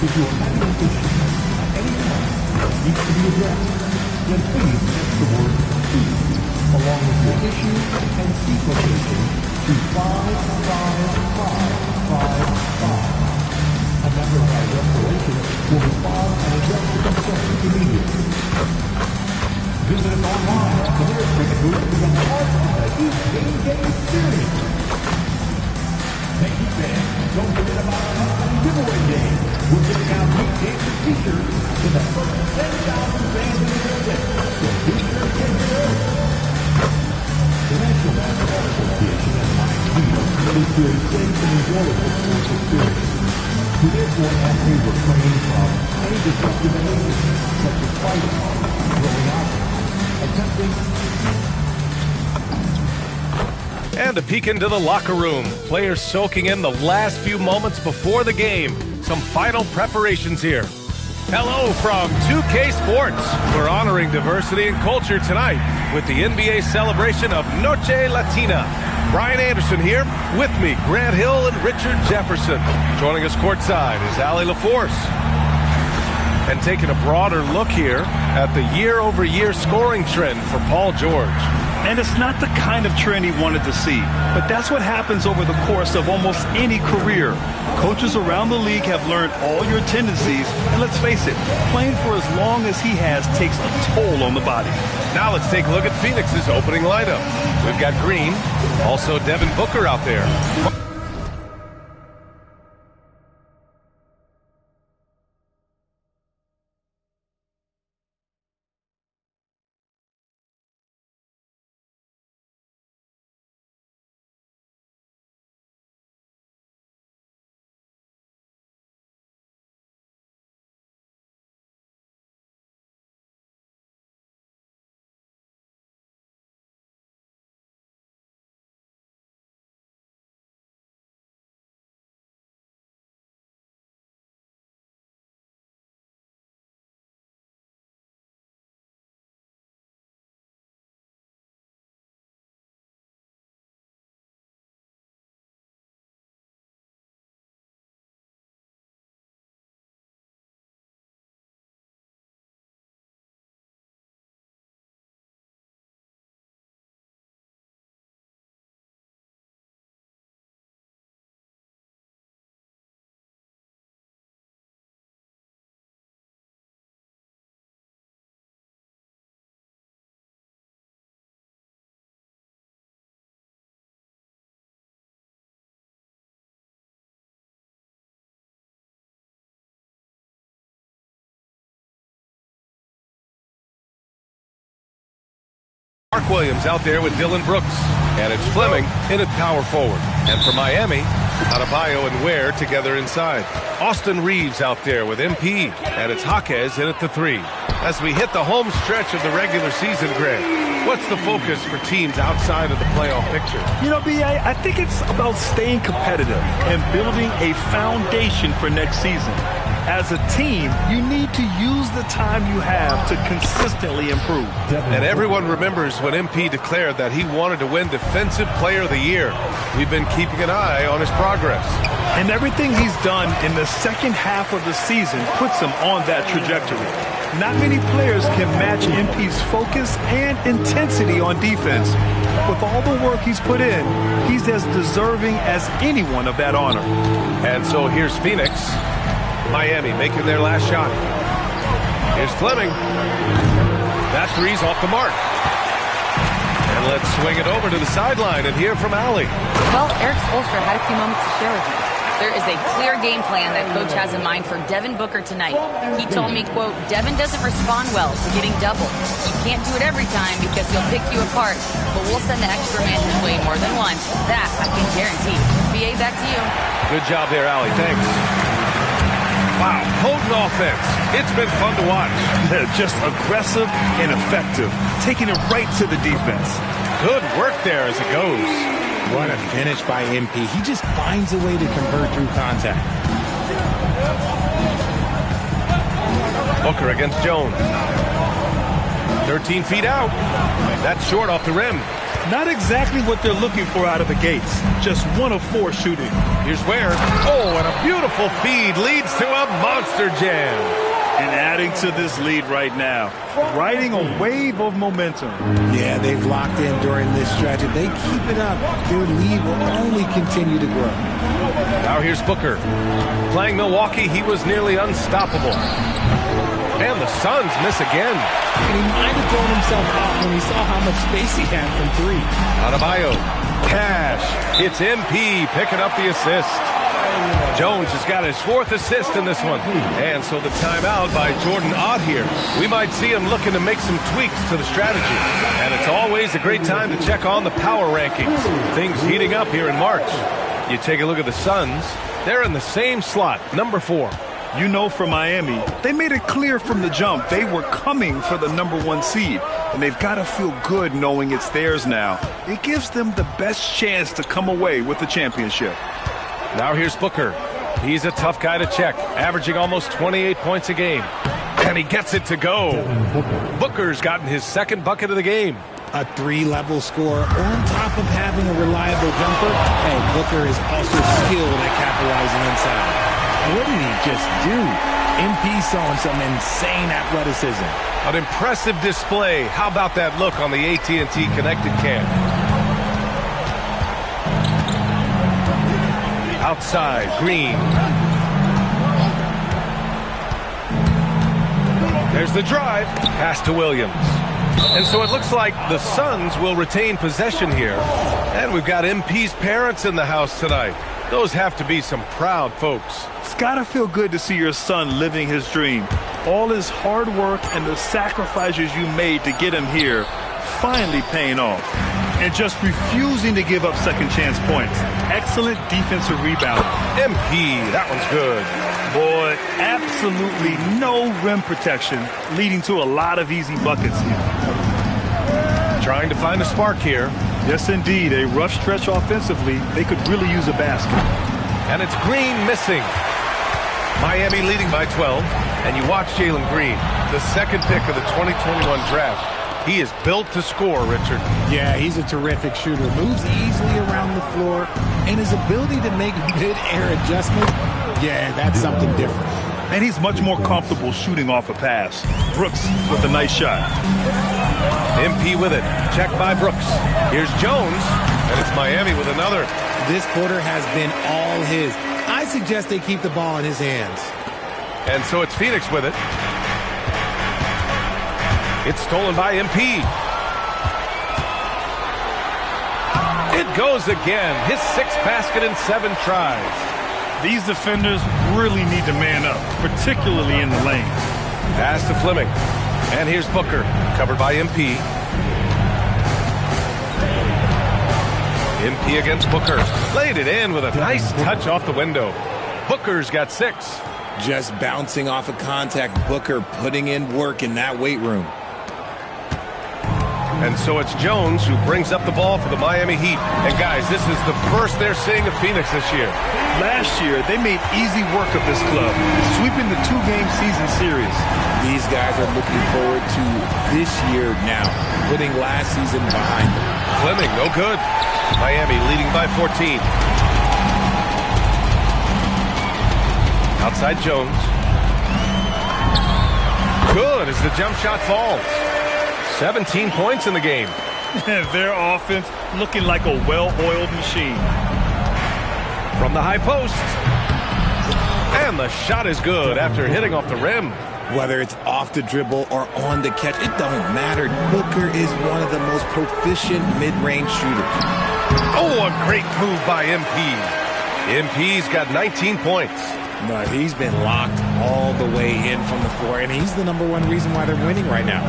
If you are having an issue at any time that needs to be addressed, then please text the word "peace" along with your issue and seat location to 55555. A member of our restoration will respond and address the concern immediately. Visit us online at the nearest ticket booth to become part of the Heat Game Day experience. Hey, Heat fans, don't forget about our upcoming giveaway game. We're giving out Heat Dancer t-shirts to the first 10,000 fans in the building. So be sure to get your early. The National Basketball Association and Lions Heat is to a safe and enjoyable sports experience. We therefore ask you to refrain from any disruptive behavior, such as fighting, throwing out, attempting. And a peek into the locker room. Players soaking in the last few moments before the game. Some final preparations here. Hello from 2K Sports. We're honoring diversity and culture tonight with the NBA celebration of Noche Latina. Brian Anderson here. With me, Grant Hill and Richard Jefferson. Joining us courtside is Allie LaForce. And taking a broader look here at the year-over-year scoring trend for Paul George. And it's not the kind of trend he wanted to see, but that's what happens over the course of almost any career. Coaches around the league have learned all your tendencies, and let's face it, playing for as long as he has takes a toll on the body. Now let's take a look at Phoenix's opening lineup. We've got Green, also Devin Booker out there. Mark Williams out there with Dylan Brooks. And it's Fleming in at power forward. And for Miami, Adebayo and Ware together inside. Austin Reeves out there with MP. And it's Jaquez in at the 3. As we hit the home stretch of the regular season, Greg, what's the focus for teams outside of the playoff picture? You know, B.A., I think it's about staying competitive and building a foundation for next season. As a team, you need to use the time you have to consistently improve. And everyone remembers when MP declared that he wanted to win Defensive Player of the Year. We've been keeping an eye on his progress. And everything he's done in the second half of the season puts him on that trajectory. Not many players can match MP's focus and intensity on defense. With all the work he's put in, he's as deserving as anyone of that honor. And so here's Phoenix. Miami making their last shot. Here's Fleming. That three's off the mark. And let's swing it over to the sideline and hear from Allie. Well, Eric Spoelstra had a few moments to share with me. There is a clear game plan that Coach has in mind for Devin Booker tonight. He told me, quote, Devin doesn't respond well to getting doubled. You can't do it every time because he'll pick you apart, but we'll send the extra man his way more than once. That I can guarantee. BA, back to you. Good job there, Allie. Thanks. Wow, potent offense. It's been fun to watch. Just aggressive and effective, taking it right to the defense. Good work there as it goes. What a finish by MP. He just finds a way to convert through contact. Booker against Jones. 13 feet out. That's short off the rim. Not exactly what they're looking for out of the gates. Just 1 of 4 shooting. Here's Ware. Oh, and a beautiful feed leads to a monster jam. And adding to this lead right now, riding a wave of momentum. Yeah, they've locked in during this stretch. If they keep it up, their lead will only continue to grow. Now here's Booker. Playing Milwaukee, he was nearly unstoppable. And the Suns miss again. And he might have thrown himself off when he saw how much space he had from 3. Adebayo. Cash. It's MP picking up the assist. Jones has got his 4th assist in this one. And so the timeout by Jordan Ott here. We might see him looking to make some tweaks to the strategy. And it's always a great time to check on the power rankings. Things heating up here in March. You take a look at the Suns. They're in the same slot, number 4. You know, for Miami, they made it clear from the jump they were coming for the number 1 seed. And they've got to feel good knowing it's theirs now. It gives them the best chance to come away with the championship. Now here's Booker. He's a tough guy to check, averaging almost 28 points a game. And he gets it to go. Booker's gotten his 2nd bucket of the game. A 3-level scorer on top of having a reliable jumper. Hey, Booker is also skilled at capitalizing inside. What did he just do? MP showing some insane athleticism. An impressive display. How about that look on the AT&T connected cam? Outside, Green. There's the drive. Pass to Williams. And so it looks like the Suns will retain possession here. And we've got MP's parents in the house tonight. Those have to be some proud folks. It's got to feel good to see your son living his dream. All his hard work and the sacrifices you made to get him here finally paying off. And just refusing to give up second chance points. Excellent defensive rebound. MP, that one's good. Boy, absolutely no rim protection, leading to a lot of easy buckets here. Trying to find a spark here. Yes, indeed. A rough stretch offensively. They could really use a basket. And it's Green missing. Miami leading by 12. And you watch Jalen Green, the 2nd pick of the 2021 draft. He is built to score, Richard. Yeah, he's a terrific shooter. Moves easily around the floor. And his ability to make mid-air adjustments, yeah, that's something different. And he's much more comfortable shooting off a pass. Brooks with a nice shot. MP with it. Checked by Brooks. Here's Jones. And it's Miami with another. This quarter has been all his. I suggest they keep the ball in his hands. And so it's Phoenix with it. It's stolen by MP. It goes again. His 6th basket in 7 tries. These defenders really need to man up, particularly in the lane. Pass to Fleming. And here's Booker, covered by MP. MP against Booker. Laid it in with a nice touch off the window. Booker's got 6. Just bouncing off of contact. Booker putting in work in that weight room. And so it's Jones who brings up the ball for the Miami Heat. And guys, this is the first they're seeing of Phoenix this year. Last year, they made easy work of this club, sweeping the 2-game season series. These guys are looking forward to this year now, putting last season behind them. Fleming, no good. Miami leading by 14. Outside Jones. Good as the jump shot falls. 17 points in the game. Their offense looking like a well-oiled machine. From the high post. And the shot is good after hitting off the rim. Whether it's off the dribble or on the catch, it don't matter. Booker is one of the most proficient mid-range shooters. Oh, a great move by MP. MP's got 19 points. No, he's been locked all the way in from the floor, and he's the #1 reason why they're winning right now.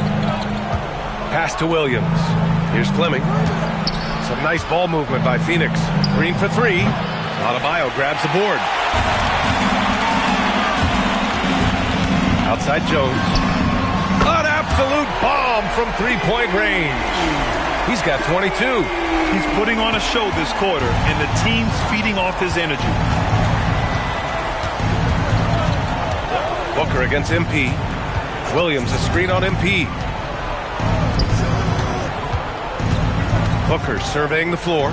Pass to Williams. Here's Fleming. Some nice ball movement by Phoenix. Green for 3. Adebayo grabs the board. Outside Jones. An absolute bomb from 3-point range. He's got 22. He's putting on a show this quarter, and the team's feeding off his energy. Booker against MP. Williams a screen on MP. Booker surveying the floor.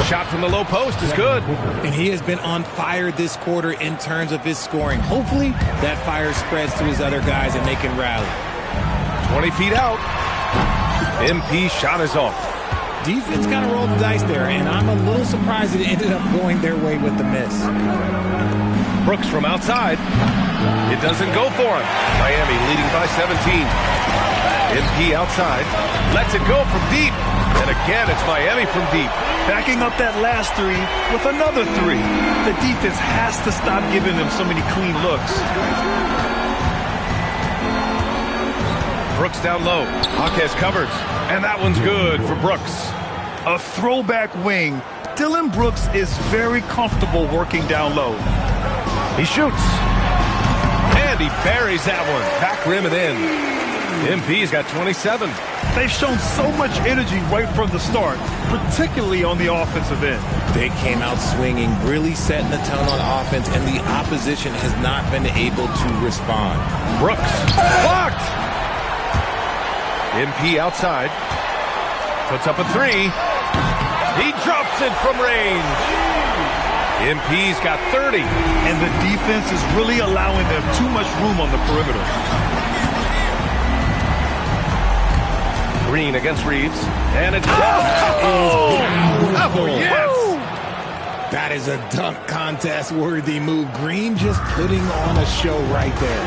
Shot from the low post is good. And he has been on fire this quarter in terms of his scoring. Hopefully, that fire spreads to his other guys and they can rally. 20 feet out. MP shot is off. Defense kind of rolled the dice there, and I'm a little surprised it ended up going their way with the miss. Brooks from outside. It doesn't go for him. Miami leading by 17. MP outside. Lets it go from deep. And again, it's Miami from deep. Backing up that last three with another three. The defense has to stop giving them so many clean looks. Brooks down low. Jaquez covers. And that one's good for Brooks. A throwback wing. Dylan Brooks is very comfortable working down low. He shoots. And he buries that one. Back rim and in. MP's got 27. They've shown so much energy right from the start, particularly on the offensive end. They came out swinging, really setting the tone on offense, and the opposition has not been able to respond. Brooks blocked. MP outside. Puts up a three. He drops it from range. MP's got 30. And the defense is really allowing them too much room on the perimeter. Green against Reeves. And it's yes! That is a dunk contest worthy move. Green just putting on a show right there.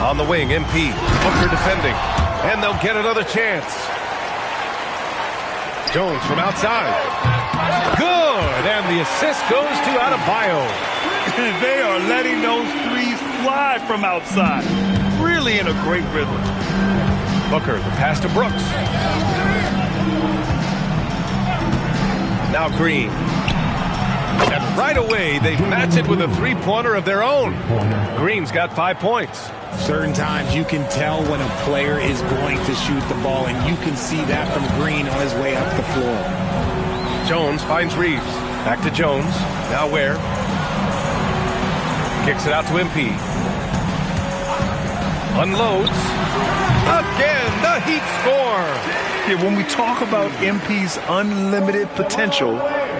On the wing, MP. Booker defending. And they'll get another chance. Jones from outside. Good! And the assist goes to Adebayo. They are letting those threes fly from outside. Really in a great rhythm. Booker, the pass to Brooks. Now Green. And right away, they match it with a three-pointer of their own. Green's got 5 points. Certain times you can tell when a player is going to shoot the ball, and you can see that from Green on his way up the floor. Jones finds Reeves. Back to Jones. Now Ware. Kicks it out to MP. Unloads. Again, the Heat score. Yeah, when we talk about MP's unlimited potential,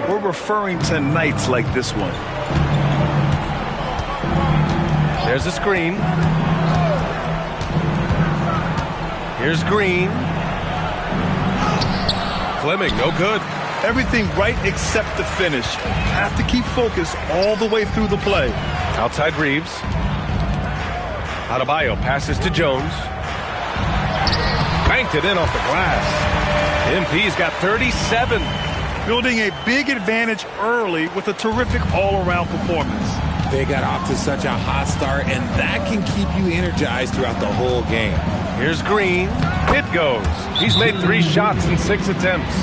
we're referring to nights like this one. There's a screen. Here's Green. Fleming, no good. Everything right except the finish. Have to keep focus all the way through the play. Outside Reeves. Adebayo passes to Jones. Banked it in off the glass. MP's got 37. Building a big advantage early with a terrific all-around performance. They got off to such a hot start, and that can keep you energized throughout the whole game. Here's Green. It goes. He's made 3 shots in 6 attempts.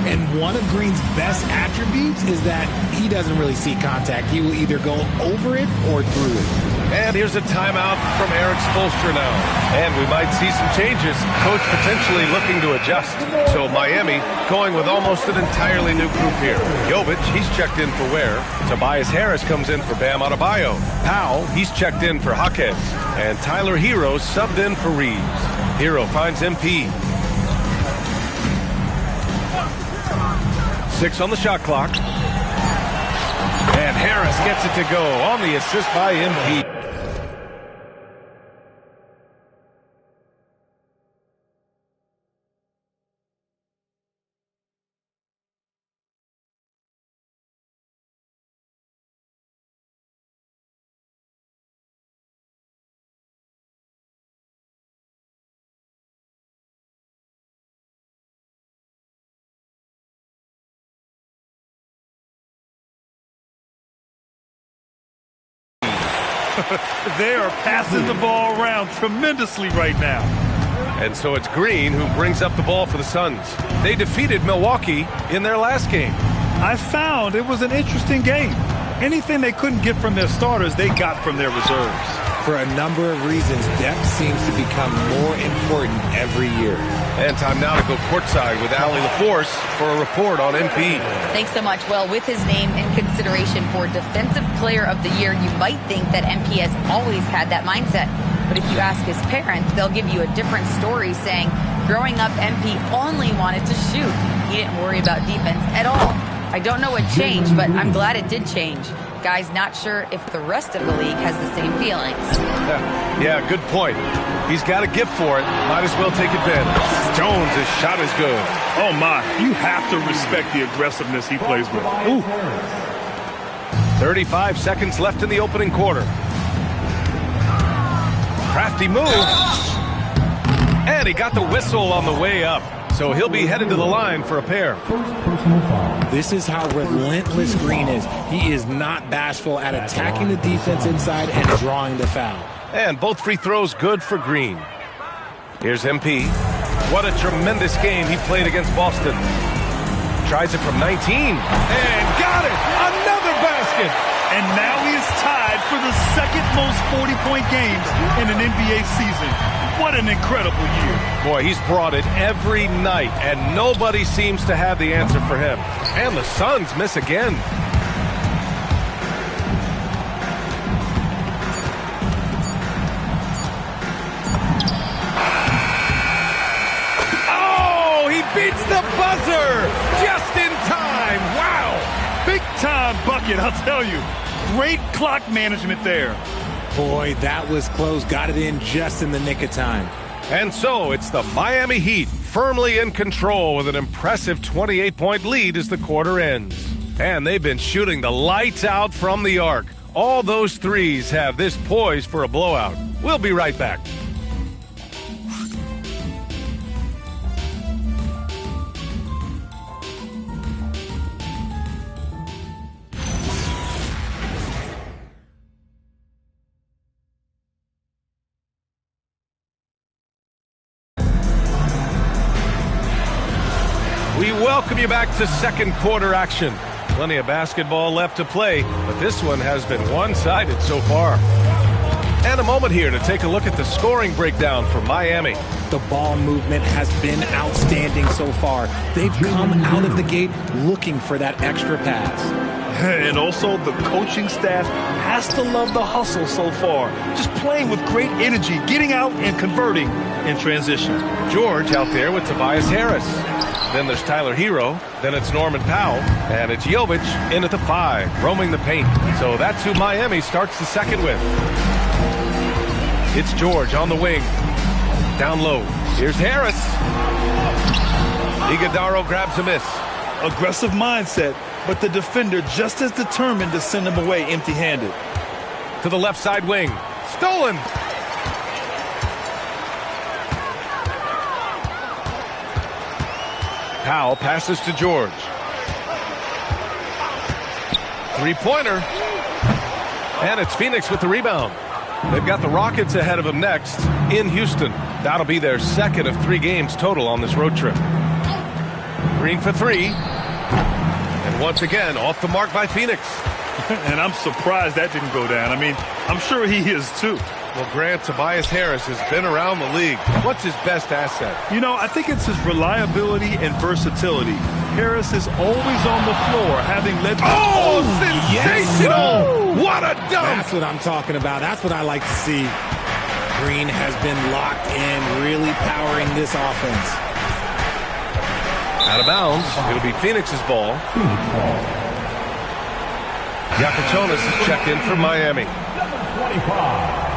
And one of Green's best attributes is that he doesn't really see contact. He will either go over it or through it. And here's a timeout from Eric Spoelstra now. And we might see some changes. Coach potentially looking to adjust. So Miami going with almost an entirely new group here. Jovic, he's checked in for Ware. Tobias Harris comes in for Bam Adebayo. Powell, he's checked in for Jaquez. And Tyler Hero subbed in for Reeves. Hero finds MP. 6 on the shot clock. And Harris gets it to go on the assist by MP. They are passing the ball around tremendously right now. And so it's Green who brings up the ball for the Suns. They defeated Milwaukee in their last game. I found it was an interesting game. Anything they couldn't get from their starters, they got from their reserves. For a number of reasons, depth seems to become more important every year. And time now to go courtside with Allie LaForce for a report on MP. Thanks so much. Well, with his name in consideration for Defensive Player of the Year, you might think that MP has always had that mindset. But if you ask his parents, they'll give you a different story saying, growing up, MP only wanted to shoot. He didn't worry about defense at all. I don't know what changed, but I'm glad it did change. Guy's not sure if the rest of the league has the same feelings. Yeah, good point. He's got a gift for it. Might as well take advantage. Jones' his shot is good. Oh, my. You have to respect the aggressiveness he plays with. Ooh. 35 seconds left in the opening quarter. Crafty move. And he got the whistle on the way up. So he'll be headed to the line for a pair. This is how relentless Green is. He is not bashful at attacking the defense inside and drawing the foul. And both free throws good for Green. Here's MP. What a tremendous game he played against Boston. Tries it from 19. And got it! Another basket! And now he is tied for the second most 40-point games in an NBA season. What an incredible year. Boy, he's brought it every night, and nobody seems to have the answer for him. And the Suns miss again. Oh, he beats the buzzer just in time. Wow. Big time bucket, I'll tell you. Great clock management there. Boy, that was close. Got it in just in the nick of time. And so it's the Miami Heat firmly in control with an impressive 28-point lead as the quarter ends. And they've been shooting the lights out from the arc. All those threes have this poised for a blowout. We'll be right back. We welcome you back to second quarter action. Plenty of basketball left to play, but this one has been one-sided so far. And a moment here to take a look at the scoring breakdown for Miami. The ball movement has been outstanding so far. They've come out of the gate looking for that extra pass. And also the coaching staff has to love the hustle so far. Just playing with great energy, getting out and converting in transition. George out there with Tobias Harris. Then there's Tyler Hero. Then it's Norman Powell. And it's Jovic in at the 5, roaming the paint. So that's who Miami starts the second with. It's George on the wing. Down low. Here's Harris. Iguodaro grabs a miss. Aggressive mindset, but the defender just as determined to send him away empty-handed. To the left side wing. Stolen. Powell passes to George. Three-pointer. And it's Phoenix with the rebound. They've got the Rockets ahead of them next in Houston. That'll be their second of 3 games total on this road trip. Green for 3. And once again, off the mark by Phoenix. And I'm surprised that didn't go down. I mean, I'm sure he is too. Well, Grant, Tobias Harris has been around the league. What's his best asset? You know, I think it's his reliability and versatility. Harris is always on the floor, having led... Oh, sensational! Yes. What a dunk! That's what I'm talking about. That's what I like to see. Green has been locked in, really powering this offense. Out of bounds. It'll be Phoenix's ball. Yakuchonis is checked in for Miami. 25.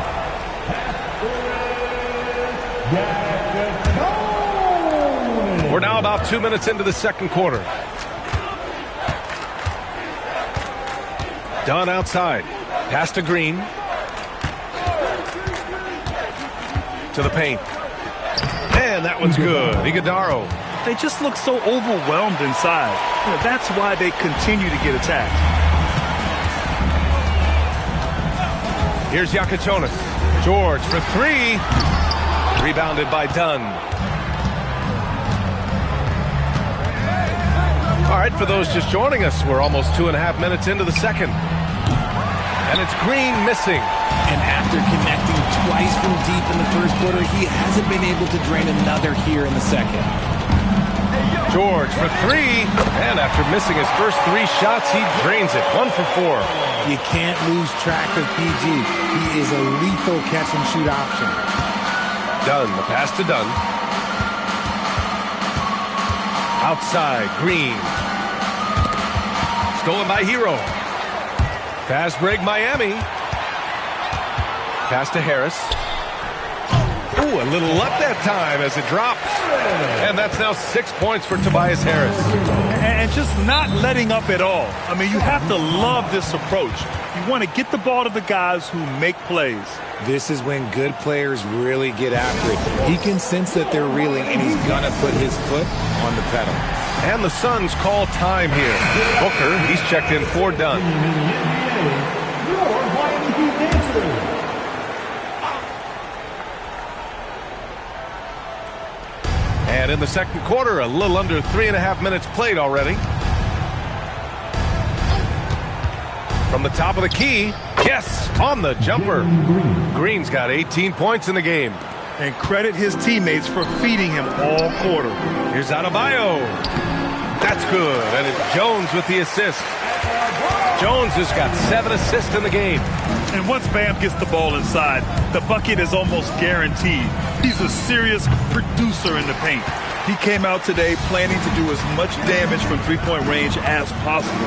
We're now about 2 minutes into the second quarter. Dunn outside. Pass to Green. To the paint. And that one's good. Iguodaro. They just look so overwhelmed inside. You know, that's why they continue to get attacked. Here's Yakuchonis. George for 3. Rebounded by Dunn. All right, for those just joining us, we're almost 2.5 minutes into the second. And it's Green missing. And after connecting twice from deep in the first quarter, he hasn't been able to drain another here in the second. George for three. And after missing his first 3 shots, he drains it. 1 for 4. You can't lose track of PG. He is a lethal catch-and-shoot option. Dunn, the pass to Dunn. Outside, Green. Stolen by Hero. Fast break, Miami. Pass to Harris. Ooh, a little up that time as it drops. And that's now 6 points for Tobias Harris. And just not letting up at all. I mean, you have to love this approach. You want to get the ball to the guys who make plays. This is when good players really get after it. He can sense that they're reeling, and he's going to put his foot on the pedal. And the Suns call time here. Booker, he's checked in for Dunn. And in the second quarter, a little under 3.5 minutes played already. From the top of the key, yes, on the jumper. Green's got 18 points in the game. And credit his teammates for feeding him all quarter. Here's Adebayo. That's good. And it's Jones with the assist. Jones has got 7 assists in the game. And once Bam gets the ball inside, the bucket is almost guaranteed. He's a serious producer in the paint. He came out today planning to do as much damage from three-point range as possible.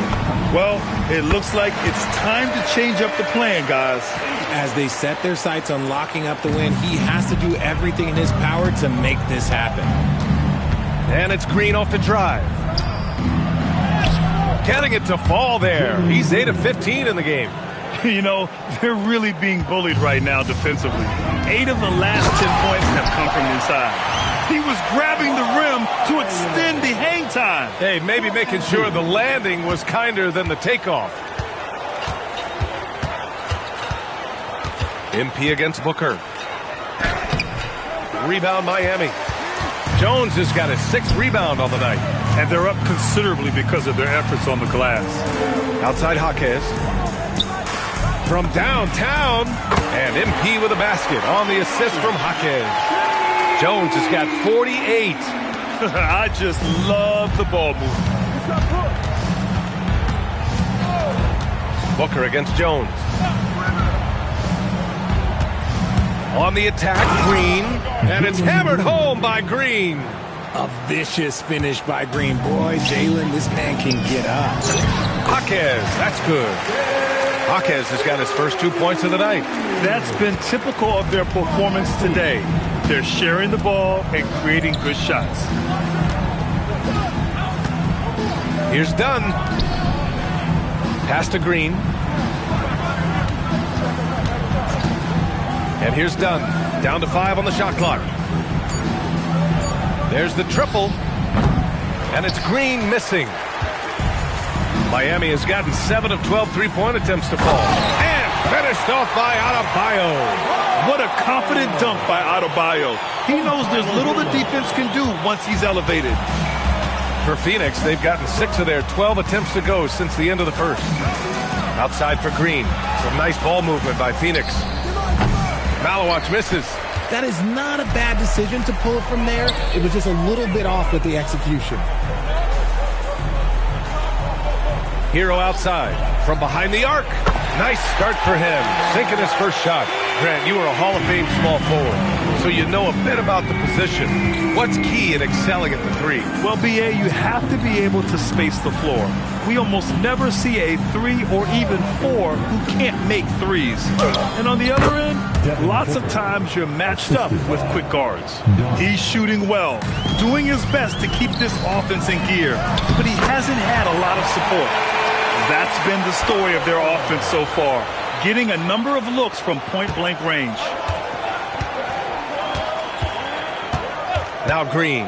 Well, it looks like it's time to change up the plan, guys. As they set their sights on locking up the win, he has to do everything in his power to make this happen. And it's Green off the drive. Getting it to fall there. He's 8 of 15 in the game. You know, they're really being bullied right now defensively. 8 of the last 10 points have come from inside. He was grabbing the rim to extend the hang time. Hey, maybe making sure the landing was kinder than the takeoff. MP against Booker. Rebound Miami. Jones has got his 6th rebound on the night. And they're up considerably because of their efforts on the glass. Outside Jaquez. From downtown. And MP with a basket on the assist from Jaquez. Jones has got 48. I just love the ball movement. Booker against Jones. On the attack, Green. And it's hammered home by Green. A vicious finish by Green. Boy, Jalen, this man can get up. Jaquez, that's good. Jaquez has got his first 2 points of the night. That's been typical of their performance today. They're sharing the ball and creating good shots. Here's Dunn. Pass to Green. And here's Dunn. Down to 5 on the shot clock. There's the triple. And it's Green missing. Miami has gotten 7 of 12 three-point attempts to fall. And finished off by Adebayo. What a confident dunk by Adebayo. He knows there's little the defense can do once he's elevated. For Phoenix, they've gotten 6 of their 12 attempts to go since the end of the first. Outside for Green. Some nice ball movement by Phoenix. Malawach misses. That is not a bad decision to pull it from there. It was just a little bit off with the execution. Hero outside from behind the arc. Nice start for him. Sinking his first shot. Grant, you were a Hall of Fame small forward, so you know a bit about the position. What's key in excelling at the 3? Well, BA, you have to be able to space the floor. We almost never see a 3 or even 4 who can't make 3s. And on the other end, lots of times you're matched up with quick guards. He's shooting well, doing his best to keep this offense in gear, but he hasn't had a lot of support. That's been the story of their offense so far, getting a number of looks from point-blank range. Now Green.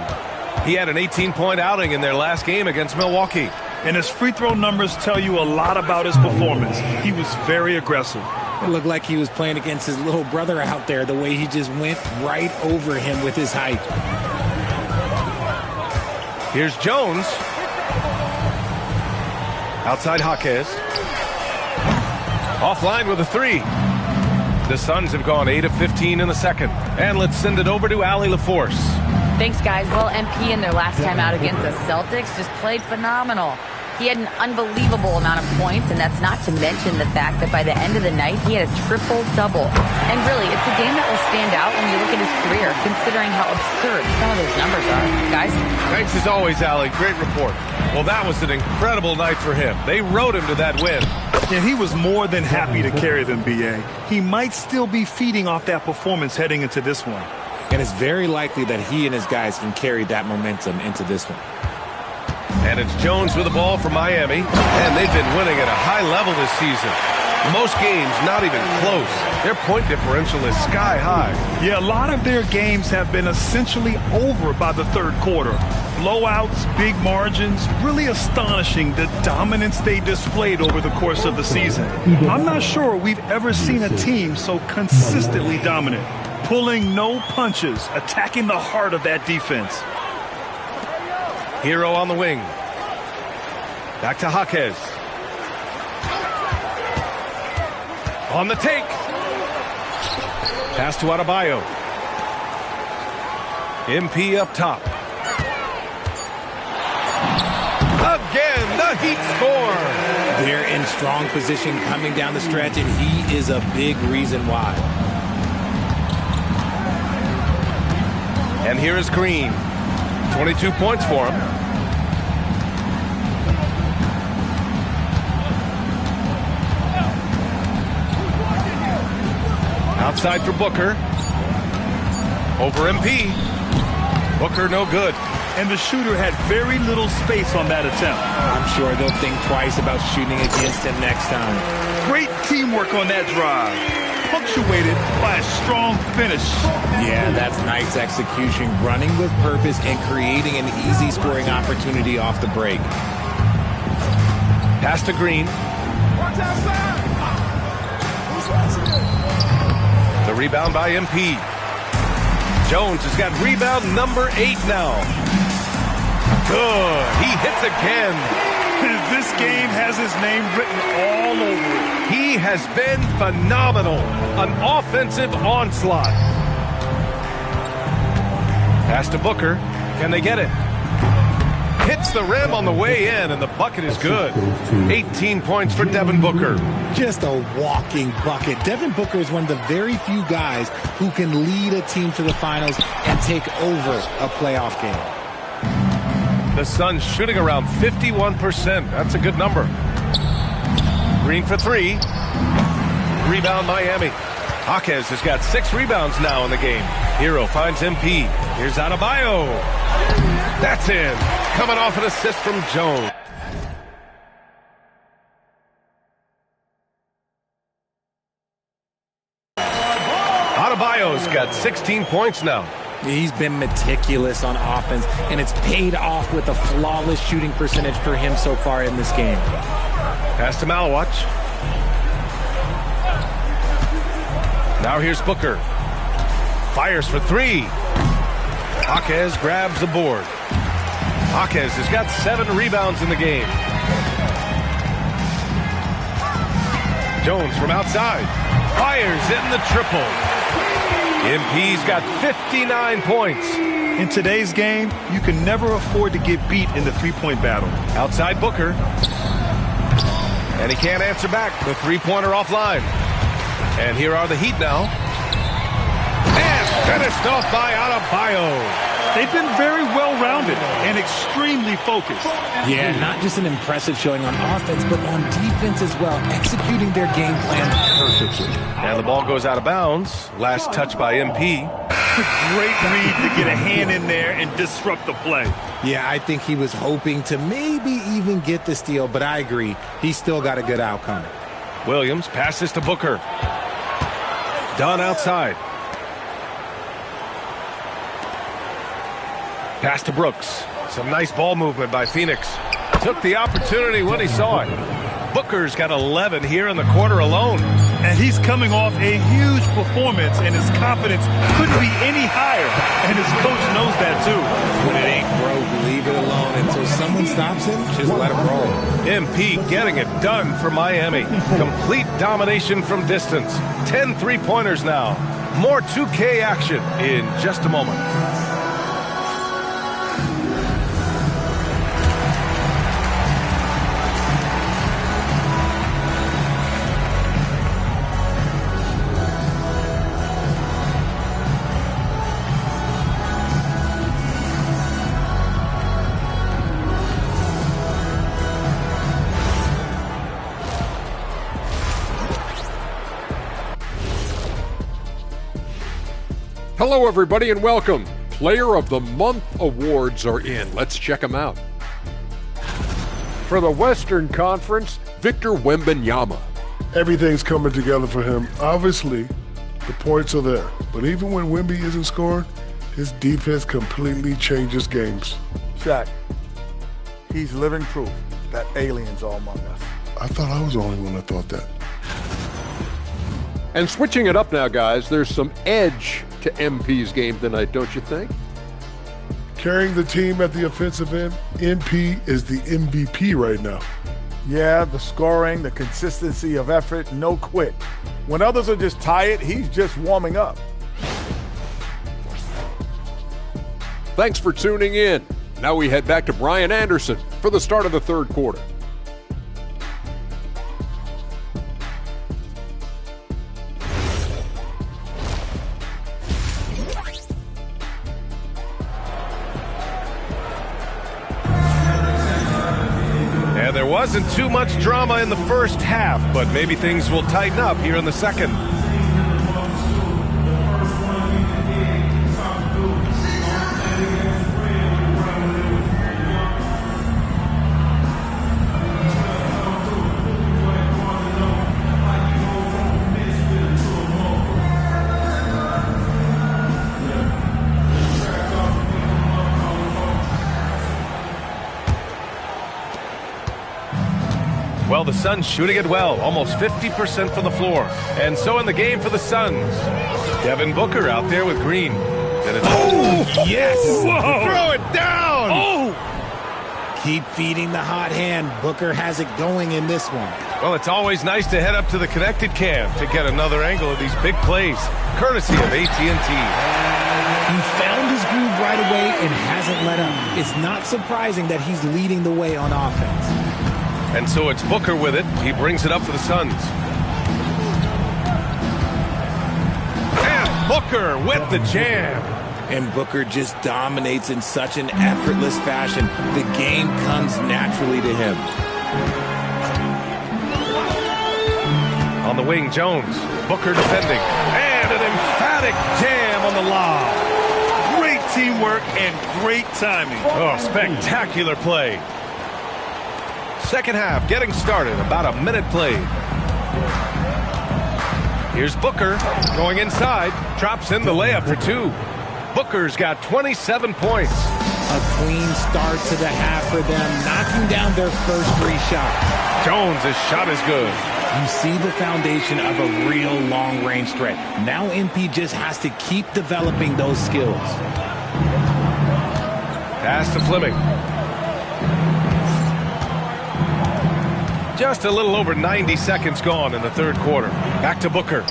He had an 18-point outing in their last game against Milwaukee. And his free throw numbers tell you a lot about his performance. He was very aggressive. It looked like he was playing against his little brother out there, the way he just went right over him with his height. Here's Jones. Outside Jaquez. Offline with a 3. The Suns have gone 8 of 15 in the second. And let's send it over to Allie LaForce. Thanks, guys. Well, MP in their last time out against the Celtics just played phenomenal. He had an unbelievable amount of points, and that's not to mention the fact that by the end of the night, he had a triple-double. And really, it's a game that will stand out when you look at his career, considering how absurd some of those numbers are. Guys? Thanks as always, Allie. Great report. Well, that was an incredible night for him. They rode him to that win. And he was more than happy to carry them, B.A. He might still be feeding off that performance heading into this one. And it's very likely that he and his guys can carry that momentum into this one. And it's Jones with the ball for Miami. And they've been winning at a high level this season. Most games not even close. Their point differential is sky high. Yeah, a lot of their games have been essentially over by the third quarter. Blowouts, big margins, really astonishing the dominance they displayed over the course of the season. I'm not sure we've ever seen a team so consistently dominant, pulling no punches, attacking the heart of that defense. Hero on the wing. Back to Jaquez. On the take. Pass to Adebayo. MP up top. Again, the Heat score. They're in strong position coming down the stretch, and he is a big reason why. And here is Green. 22 points for him. Outside for Booker. Over MP. Booker no good. And the shooter had very little space on that attempt. I'm sure they'll think twice about shooting against him next time. Great teamwork on that drive, punctuated by a strong finish. Yeah, that's nice execution, running with purpose and creating an easy scoring opportunity off the break. Pass to Green. The rebound by MP. Jones has got rebound number 8 now. Good. He hits again. This game has his name written all over it. He has been phenomenal. An offensive onslaught. Pass to Booker. Can they get it? Hits the rim on the way in, and the bucket is good. 18 points for Devin Booker. Just a walking bucket. Devin Booker is one of the very few guys who can lead a team to the finals and take over a playoff game. The Suns shooting around 51%. That's a good number. Green for 3. Rebound Miami. Jaquez has got 6 rebounds now in the game. Hero finds MP. Here's Adebayo. That's in. Coming off an assist from Jones. Adebayo's got 16 points now. He's been meticulous on offense, and it's paid off with a flawless shooting percentage for him so far in this game. Pass to Malawach. Now here's Booker. Fires for 3. Jaquez grabs the board. Jaquez has got 7 rebounds in the game. Jones from outside. Fires in the triple. MP's got 59 points. In today's game, you can never afford to get beat in the three-point battle. Outside Booker. And he can't answer back. The three-pointer offline. And here are the Heat now. And finished off by Adebayo. They've been very well-rounded and extremely focused. Yeah, not just an impressive showing on offense, but on defense as well, executing their game plan perfectly. And the ball goes out of bounds. Last touch by MP. Great read to get a hand in there and disrupt the play. Yeah, I think he was hoping to maybe even get the steal, but I agree. He's still got a good outcome. Williams passes to Booker. Dunn outside. Pass to Brooks. Some nice ball movement by Phoenix. Took the opportunity when he saw it. Booker's got 11 here in the quarter alone. And he's coming off a huge performance, and his confidence couldn't be any higher. And his coach knows that, too. When it ain't broke, leave it alone. Until someone stops him, just let him roll. MP getting it done for Miami. Complete domination from distance. 10 three-pointers now. More 2K action in just a moment. Hello, everybody, and welcome. Player of the Month awards are in. Let's check them out. For the Western Conference, Victor Wembanyama. Everything's coming together for him. Obviously, the points are there. But even when Wemby isn't scoring, his defense completely changes games. Shaq, he's living proof that aliens are among us. I thought I was the only one that thought that. And switching it up now, guys, there's some edge to MP's game tonight, don't you think? Carrying the team at the offensive end, MP is the MVP right now. Yeah, the scoring, the consistency of effort, no quit. When others are just tired, he's just warming up. Thanks for tuning in. Now we head back to Brian Anderson for the start of the third quarter. And there wasn't too much drama in the first half, but maybe things will tighten up here in the second. Well, the Suns shooting it well, almost 50% from the floor. And so in the game for the Suns, Devin Booker out there with Green. And it's Yes! Whoa. Throw it down! Oh! Keep feeding the hot hand. Booker has it going in this one. Well, it's always nice to head up to the connected cam to get another angle of these big plays, courtesy of AT&T. He found his groove right away and hasn't let up. It's not surprising that he's leading the way on offense. And so it's Booker with it. He brings it up for the Suns. And Booker with the jam. And Booker just dominates in such an effortless fashion. The game comes naturally to him. On the wing, Jones. Booker defending. And an emphatic jam on the lob. Great teamwork and great timing. Oh, spectacular play. Second half getting started, about a minute played. Here's Booker going inside, drops in the layup for two. Booker's got 27 points. A clean start to the half for them, knocking down their first three shots. Jones' shot is good. You see the foundation of a real long-range threat. Now MP just has to keep developing those skills. Pass to Fleming. Just a little over 90 seconds gone in the third quarter. Back to Booker.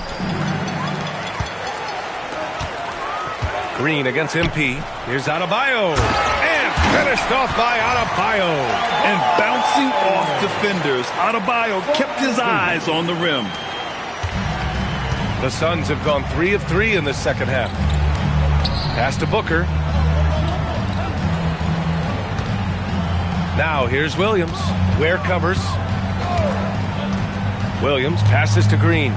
Green against MP. Here's Adebayo. And finished off by Adebayo. And bouncing off defenders, Adebayo kept his eyes on the rim. The Suns have gone 3 of 3 in this second half. Pass to Booker. Now here's Williams. Ware covers. Williams passes to Green.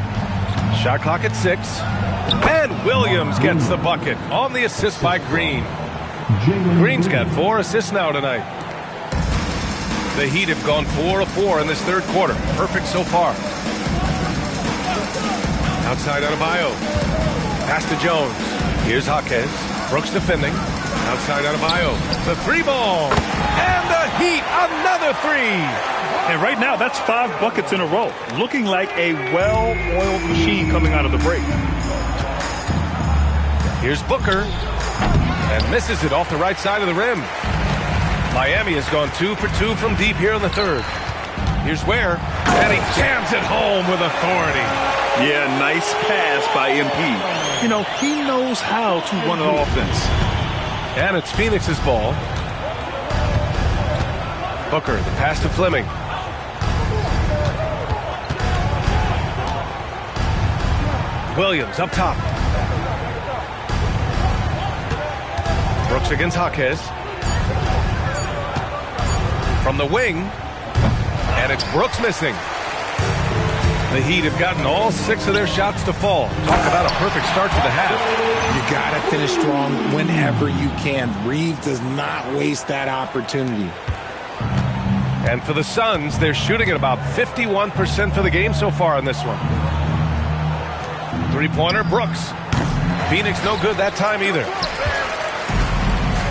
Shot clock at 6. And Williams gets the bucket on the assist by Green. Green's got 4 assists now tonight. The Heat have gone 4 of 4 in this third quarter. Perfect so far. Outside Adebayo. Pass to Jones. Here's Jaquez. Brooks defending. Outside Adebayo. The 3-ball. And the Heat, another 3. And right now, that's 5 buckets in a row. Looking like a well-oiled machine coming out of the break. Here's Booker. And misses it off the right side of the rim. Miami has gone 2 for 2 from deep here in the third. Here's Ware. And he jams it home with authority. Yeah, nice pass by MP. You know, he knows how to run an offense. And it's Phoenix's ball. Booker, the pass to Fleming. Williams up top. Brooks against Jaquez. From the wing. And it's Brooks missing. The Heat have gotten all 6 of their shots to fall. Talk about a perfect start to the half. You got to finish strong whenever you can. Reeves does not waste that opportunity. And for the Suns, they're shooting at about 51% for the game so far in this one. Three-pointer, Brooks. Phoenix no good that time either.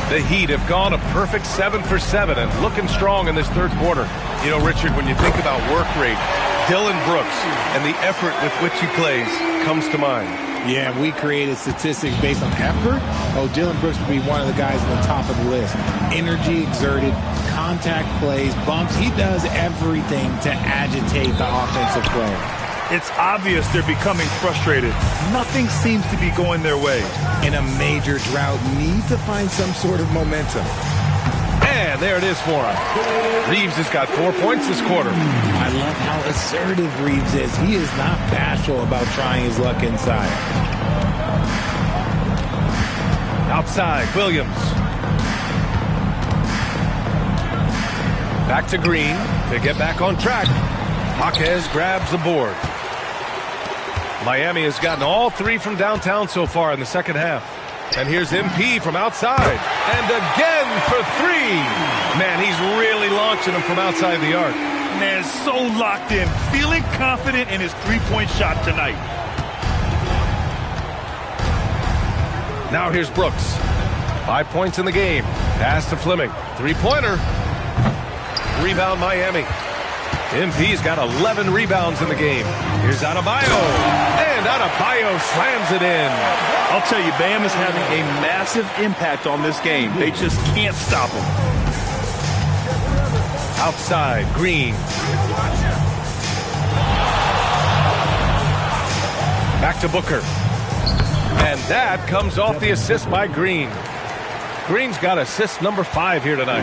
The Heat have gone a perfect 7 for 7 and looking strong in this third quarter. You know, Richard, when you think about work rate, Dillon Brooks and the effort with which he plays comes to mind. Yeah, we created statistics based on effort. Oh, Dillon Brooks would be one of the guys on the top of the list. Energy exerted, contact plays, bumps. He does everything to agitate the offensive play. It's obvious they're becoming frustrated. Nothing seems to be going their way. In a major drought, need to find some sort of momentum. And there it is for him. Reeves has got 4 points this quarter. I love how assertive Reeves is. He is not bashful about trying his luck inside. Outside, Williams. Back to Green to get back on track. Jaquez grabs the board. Miami has gotten all 3 from downtown so far in the second half. And here's MP from outside. And again for 3. Man, he's really launching them from outside the arc. Man, so locked in, feeling confident in his three-point shot tonight. Now here's Brooks. 5 points in the game. Pass to Fleming. Three-pointer. Rebound Miami. MP's got 11 rebounds in the game. Here's Adebayo. And Adebayo slams it in. I'll tell you, Bam is having a massive impact on this game. They just can't stop him. Outside, Green. Back to Booker. And that comes off the assist by Green. Green's got assist number 5 here tonight.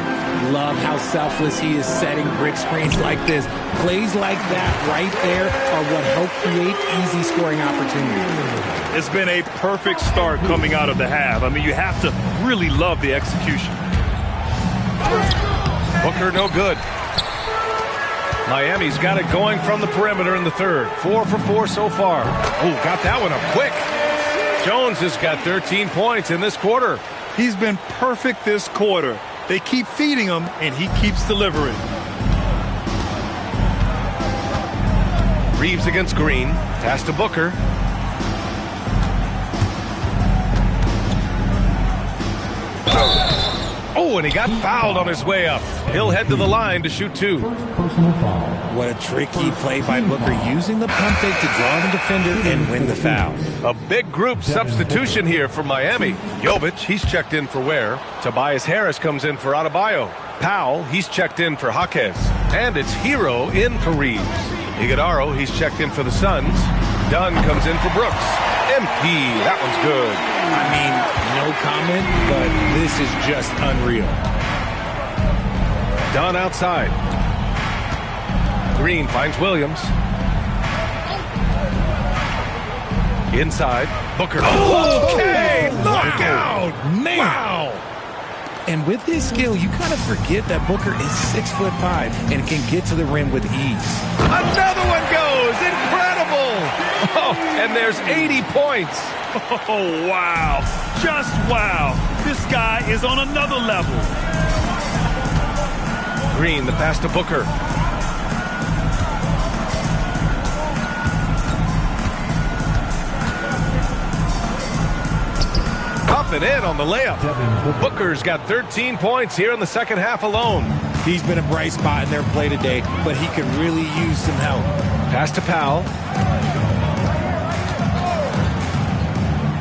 Love how selfless he is setting brick screens like this. Plays like that right there are what help create easy scoring opportunities. It's been a perfect start coming out of the half. I mean, you have to really love the execution. Booker no good. Miami's got it going from the perimeter in the third. 4 for 4 so far. Oh, got that one up quick. Jones has got 13 points in this quarter. He's been perfect this quarter. They keep feeding him, and he keeps delivering. Reeves against Green. Pass to Booker. Oh, and he got fouled on his way up. He'll head to the line to shoot 2. Personal foul. What a tricky play by Booker, using the pump fake to draw the defender and win the foul. A big group substitution here for Miami. Jovic, he's checked in for Ware. Tobias Harris comes in for Adebayo. Powell, he's checked in for Jaquez. And it's Hero in for Reeves. Iguodaro, he's checked in for the Suns. Dunn comes in for Brooks. MP, that one's good. I mean, no comment, but this is just unreal. Dunn outside. Green finds Williams. Inside, Booker. Okay, knockout! Man. Wow! And with his skill, you kind of forget that Booker is 6'5" and can get to the rim with ease. Another one goes! Incredible! Oh, and there's 80 points. Oh, wow. Just wow. This guy is on another level. Green, the pass to Booker. Up and in on the layup. Booker's got 13 points here in the second half alone. He's been a bright spot in their play today, but he could really use some help. Pass to Powell.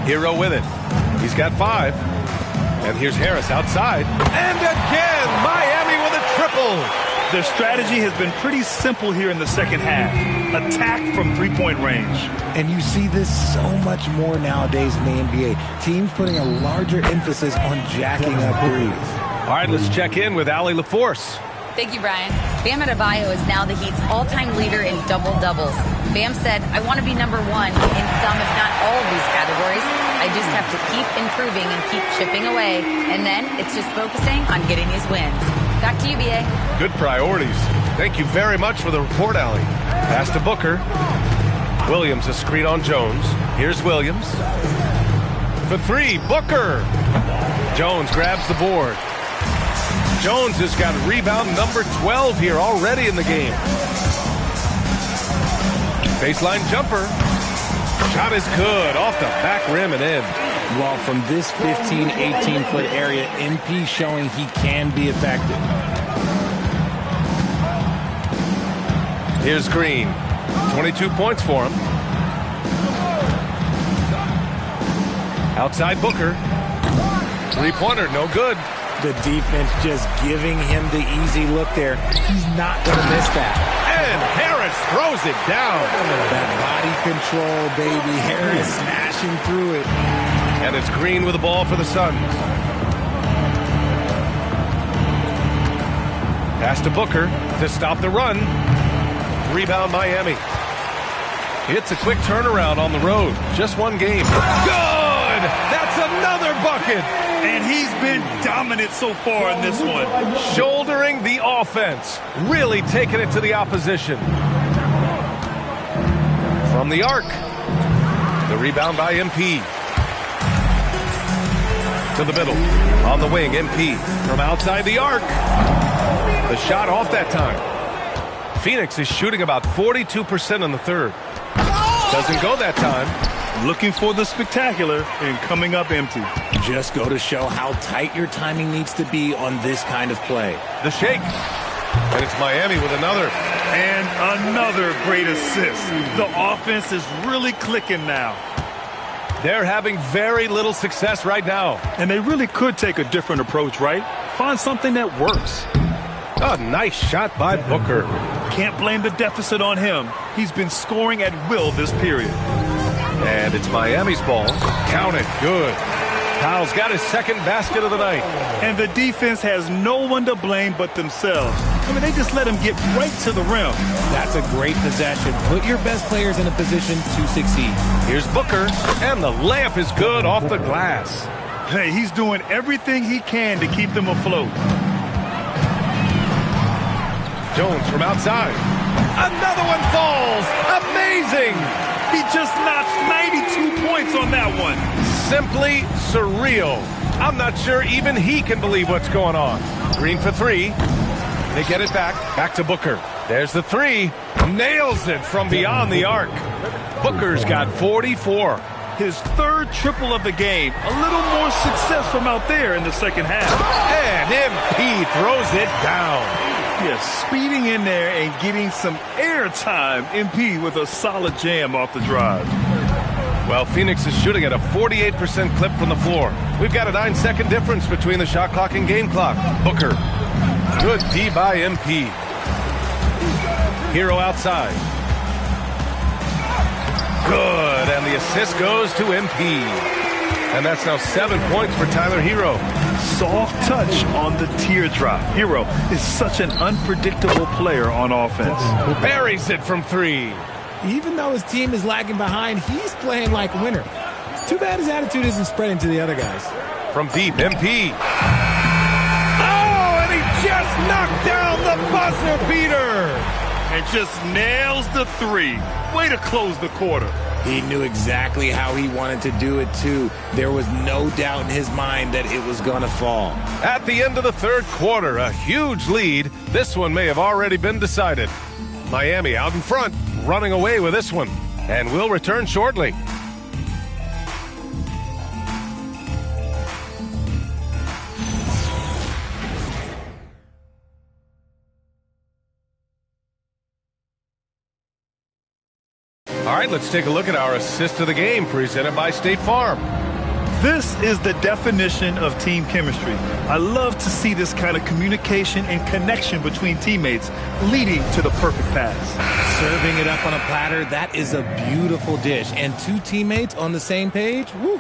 Hero with it. He's got 5. And here's Harris outside. And again, Miami with a triple. Their strategy has been pretty simple here in the second half. Attack from three-point range. And you see this so much more nowadays in the NBA. Teams putting a larger emphasis on jacking up threes. All right, let's check in with Allie LaForce. Thank you, Brian. Bam Adebayo is now the Heat's all-time leader in double-doubles. Bam said, I want to be number 1 in some, if not all of these categories. I just have to keep improving and keep chipping away. And then it's just focusing on getting these wins. Back to you, B.A. Good priorities. Thank you very much for the report, Allie. Pass to Booker. Williams a screen on Jones. Here's Williams. For three, Booker. Jones grabs the board. Jones has got rebound number 12 here already in the game. Baseline jumper. Shot is good. Off the back rim and in. Well, from this 15, 18-foot area, MP showing he can be effective. Here's Green. 22 points for him. Outside Booker. Three-pointer, no good. The defense just giving him the easy look there. He's not going to miss that. And Harris throws it down. That body control, baby. Harris smashing through it. And it's Green with the ball for the Suns. Pass to Booker to stop the run. Rebound Miami. It's a quick turnaround on the road. Just one game. Good! That's another bucket! And he's been dominant so far in this one. Shouldering the offense. Really taking it to the opposition. From the arc. The rebound by MP. To the middle. On the wing, MP. From outside the arc. The shot off that time. Phoenix is shooting about 42% in the third. Doesn't go that time. Looking for the spectacular and coming up empty. Just go to show how tight your timing needs to be on this kind of play. The shake. And it's Miami with another. And another great assist. The offense is really clicking now. They're having very little success right now. And they really could take a different approach, right? Find something that works. A nice shot by Booker. Can't blame the deficit on him. He's been scoring at will this period. And it's Miami's ball. Count it. Good. Powell's got his second basket of the night. And the defense has no one to blame but themselves. I mean, they just let him get right to the rim. That's a great possession. Put your best players in a position to succeed. Here's Booker, and the layup is good off the glass. Hey, he's doing everything he can to keep them afloat. Jones from outside. Another one falls. Amazing. He just notched 92 points on that one. Simply surreal. I'm not sure even he can believe what's going on. Green for three. They get it back. Back to Booker. There's the three. Nails it from beyond the arc. Booker's got 44. His third triple of the game. A little more success from out there in the second half. And MP throws it down. Yes, speeding in there and getting some air time. MP with a solid jam off the drive. Well, Phoenix is shooting at a 48% clip from the floor. We've got a 9-second difference between the shot clock and game clock. Booker. Good D by MP. Hero outside. Good, and the assist goes to MP. And that's now 7 points for Tyler Hero. Soft touch on the teardrop. Hero is such an unpredictable player on offense. Buries it from three. Even though his team is lagging behind, he's playing like a winner. Too bad his attitude isn't spreading to the other guys. From deep, MP. Oh, and he just knocked down the buzzer beater. And just nails the three. Way to close the quarter. He knew exactly how he wanted to do it, too. There was no doubt in his mind that it was going to fall. At the end of the third quarter, a huge lead. This one may have already been decided. Miami out in front, running away with this one. And we'll return shortly. All right, let's take a look at our assist of the game presented by State Farm. This is the definition of team chemistry. I love to see this kind of communication and connection between teammates leading to the perfect pass. Serving it up on a platter, that is a beautiful dish. And two teammates on the same page, woo.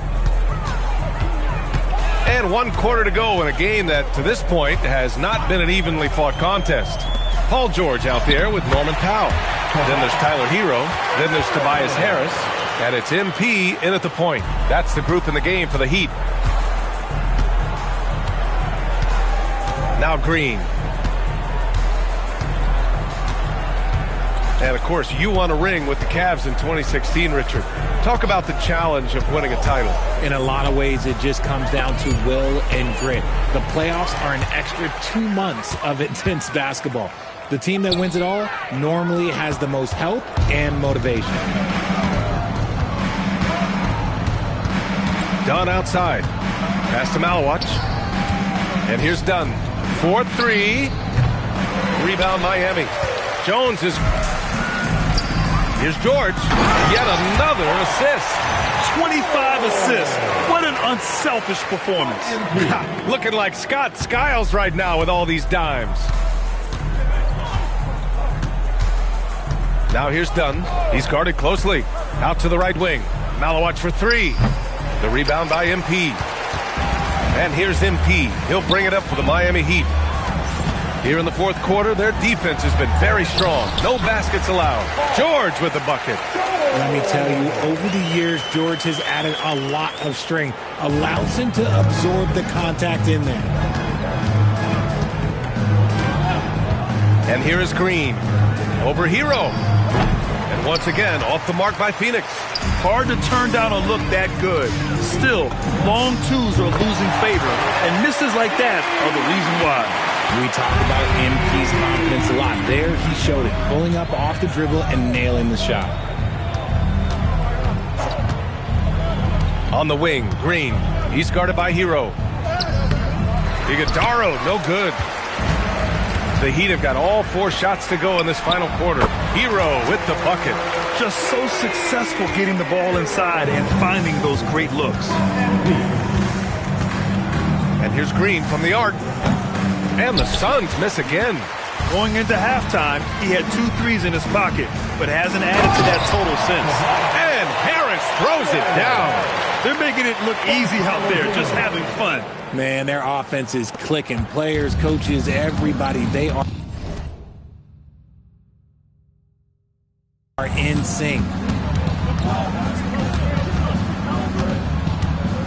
And 1 quarter to go in a game that, to this point, has not been an evenly fought contest. Paul George out there with Norman Powell. Then there's Tyler Hero. Then there's Tobias Harris. And it's MP in at the point. That's the group in the game for the Heat. Now Green. And, of course, you won a ring with the Cavs in 2016, Richard. Talk about the challenge of winning a title. In a lot of ways, it just comes down to will and grit. The playoffs are an extra 2 months of intense basketball. The team that wins it all normally has the most health and motivation. Dunn outside. Pass to Malawach. And here's Dunn. 4-3. Rebound Miami. Jones is... Here's George. Yet another assist. 25 assists. What an unselfish performance. Looking like Scott Skiles right now with all these dimes. Now here's Dunn. He's guarded closely. Out to the right wing. Malawach for 3. The rebound by MP. And here's MP. He'll bring it up for the Miami Heat. Here in the fourth quarter, their defense has been very strong. No baskets allowed. George with the bucket. Let me tell you, over the years, George has added a lot of strength. Allows him to absorb the contact in there. And here is Green. Over Hero. And once again, off the mark by Phoenix. Hard to turn down a look that good. Still, long twos are losing favor, and misses like that are the reason why. We talk about MP's confidence a lot. There, he showed it, pulling up off the dribble and nailing the shot. On the wing, Green. He's guarded by Hero. Iguodaro, no good. The Heat have got all 4 shots to go in this final quarter. Hero with the bucket. Just so successful getting the ball inside and finding those great looks. And here's Green from the arc. And the Suns miss again. Going into halftime, he had 2 threes in his pocket, but hasn't added to that total since. And Harris throws it down. They're making it look easy out there, just having fun. Man, their offense is clicking. Players, coaches, everybody, they are in sync.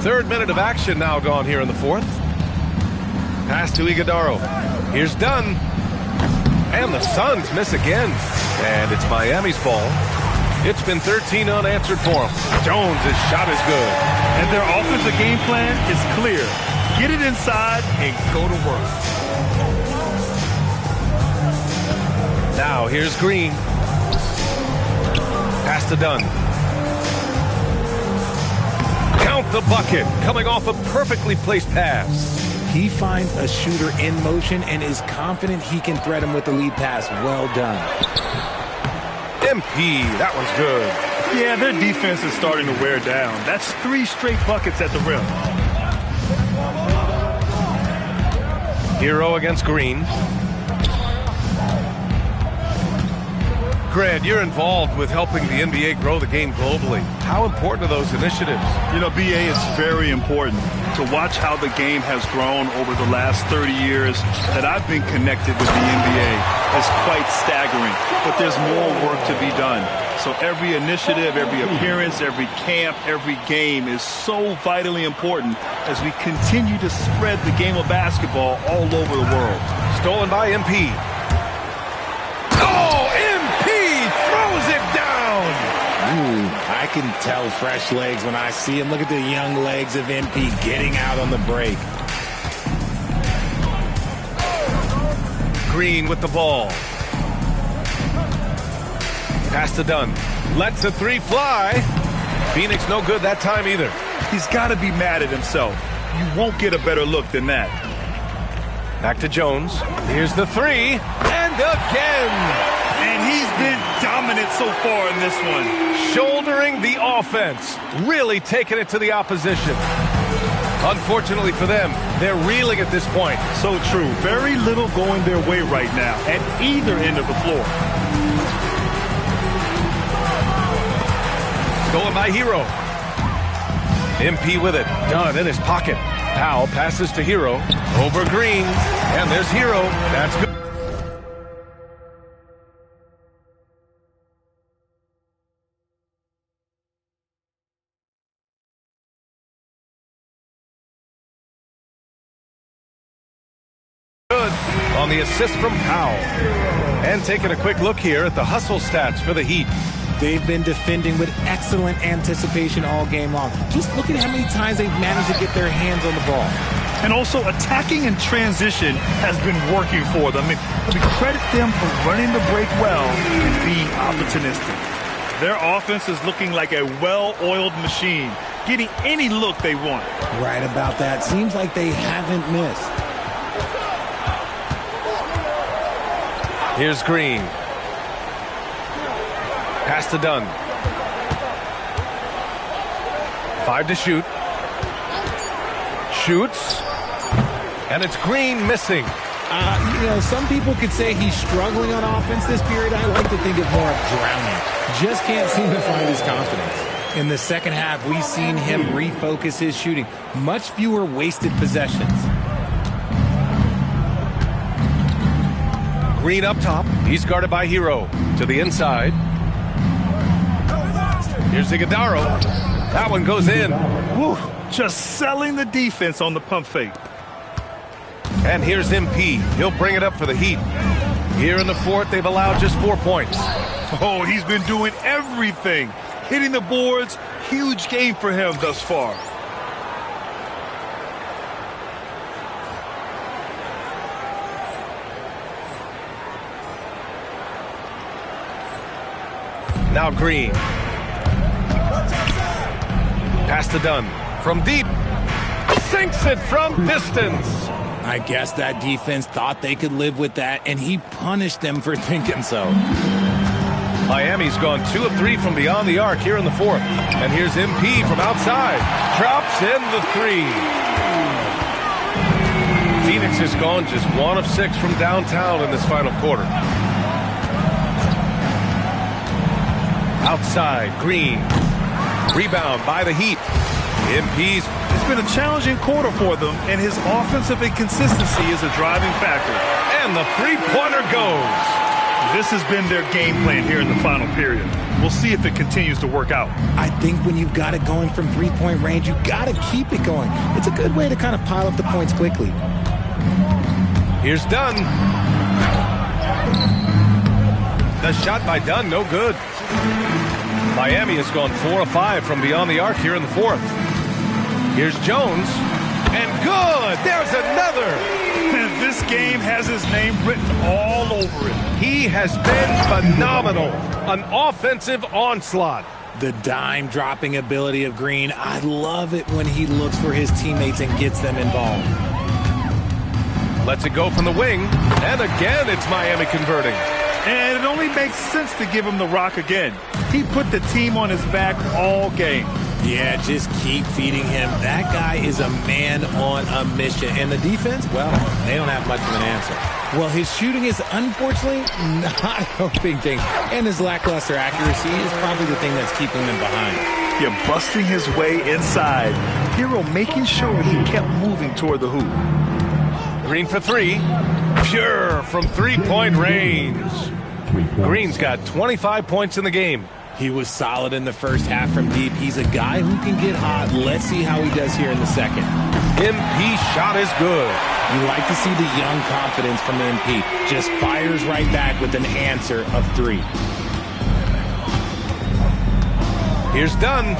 Third minute of action now gone here in the fourth. Pass to Iguodaro. Here's Dunn. And the Suns miss again. And it's Miami's ball. It's been 13 unanswered for them. Jones' shot is good. And their offensive game plan is clear. Get it inside and go to work. Now here's Green. Pass to Dunn. Count the bucket. Coming off a perfectly placed pass. He finds a shooter in motion and is confident he can thread him with the lead pass. Well done. MP, that one's good. Yeah, their defense is starting to wear down. That's 3 straight buckets at the rim. Hero against Green. Grant, you're involved with helping the NBA grow the game globally. How important are those initiatives? You know, BA, it's very important to watch how the game has grown over the last 30 years that I've been connected with the NBA. It's quite staggering, but there's more work to be done. So every initiative, every appearance, every camp, every game is so vitally important as we continue to spread the game of basketball all over the world. Stolen by MP. Oh, MP throws it down. Ooh, I can tell fresh legs when I see him. Look at the young legs of MP getting out on the break. Green with the ball. Pass to Dunn. Lets a 3 fly. Phoenix no good that time either. He's got to be mad at himself. You won't get a better look than that. Back to Jones. Here's the 3. And again. And he's been dominant so far in this one. Shouldering the offense. Really taking it to the opposition. Unfortunately for them, they're reeling at this point. So true. Very little going their way right now at either end of the floor. Stolen by Hero. MP with it. Dunn in his pocket. Powell passes to Hero. Over Green. And there's Hero. That's good. on the assist from Powell. And taking a quick look here at the hustle stats for the Heat. They've been defending with excellent anticipation all game long. Just look at how many times they've managed to get their hands on the ball. And also attacking in transition has been working for them. We credit them for running the break well and being opportunistic. Their offense is looking like a well-oiled machine, getting any look they want. Right about that. Seems like they haven't missed. Here's Green. Pass to Dunn. 5 to shoot. Shoots. And it's Green missing. Some people could say he's struggling on offense this period. I like to think of more of drowning. Just can't seem to find his confidence. In the second half, we've seen him refocus his shooting. Much fewer wasted possessions. Green up top. He's guarded by Hero. To the inside. Here's Iguodaro. That one goes in. Woo, just selling the defense on the pump fake. And here's MP. He'll bring it up for the Heat. Here in the fourth, they've allowed just 4 points. Oh, he's been doing everything. Hitting the boards, huge game for him thus far. Now Green. Pass to Dunn. From deep. Sinks it from distance. I guess that defense thought they could live with that, and he punished them for thinking so. Miami's gone 2 of 3 from beyond the arc here in the fourth. And here's MP from outside. Drops in the 3. Phoenix has gone just 1 of 6 from downtown in this final quarter. Outside, Green. Rebound by the Heat. MP's. It's been a challenging quarter for them, and his offensive inconsistency is a driving factor. And the three-pointer goes. This has been their game plan here in the final period. We'll see if it continues to work out. I think when you've got it going from three-point range, you've got to keep it going. It's a good way to kind of pile up the points quickly. Here's Dunn. The shot by Dunn, no good. Miami has gone 4 of 5 from beyond the arc here in the fourth. Here's Jones. And good! There's another! This game has his name written all over it. He has been phenomenal. An offensive onslaught. The dime-dropping ability of Green. I love it when he looks for his teammates and gets them involved. Lets it go from the wing. And again, it's Miami converting. And it only makes sense to give him the rock again. He put the team on his back all game. Yeah, just keep feeding him. That guy is a man on a mission. And the defense, well, they don't have much of an answer. Well, his shooting is unfortunately not helping things. And his lackluster accuracy is probably the thing that's keeping them behind. Yeah, busting his way inside. Hero making sure he kept moving toward the hoop. Green for 3. Pure from three-point range. Green's got 25 points in the game. He was solid in the first half from deep. He's a guy who can get hot. Let's see how he does here in the second. MP shot is good. You like to see the young confidence from MP. Just fires right back with an answer of 3. Here's Dunn.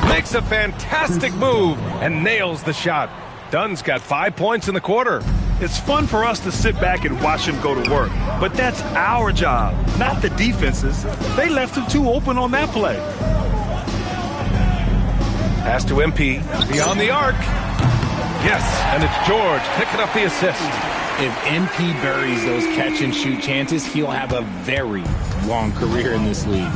Makes a fantastic move and nails the shot. Dunn's got 5 points in the quarter. It's fun for us to sit back and watch him go to work. But that's our job, not the defense's. They left him too open on that play. Pass to MP. Beyond the arc. Yes, and it's George picking up the assist. If MP buries those catch-and-shoot chances, he'll have a very long career in this league.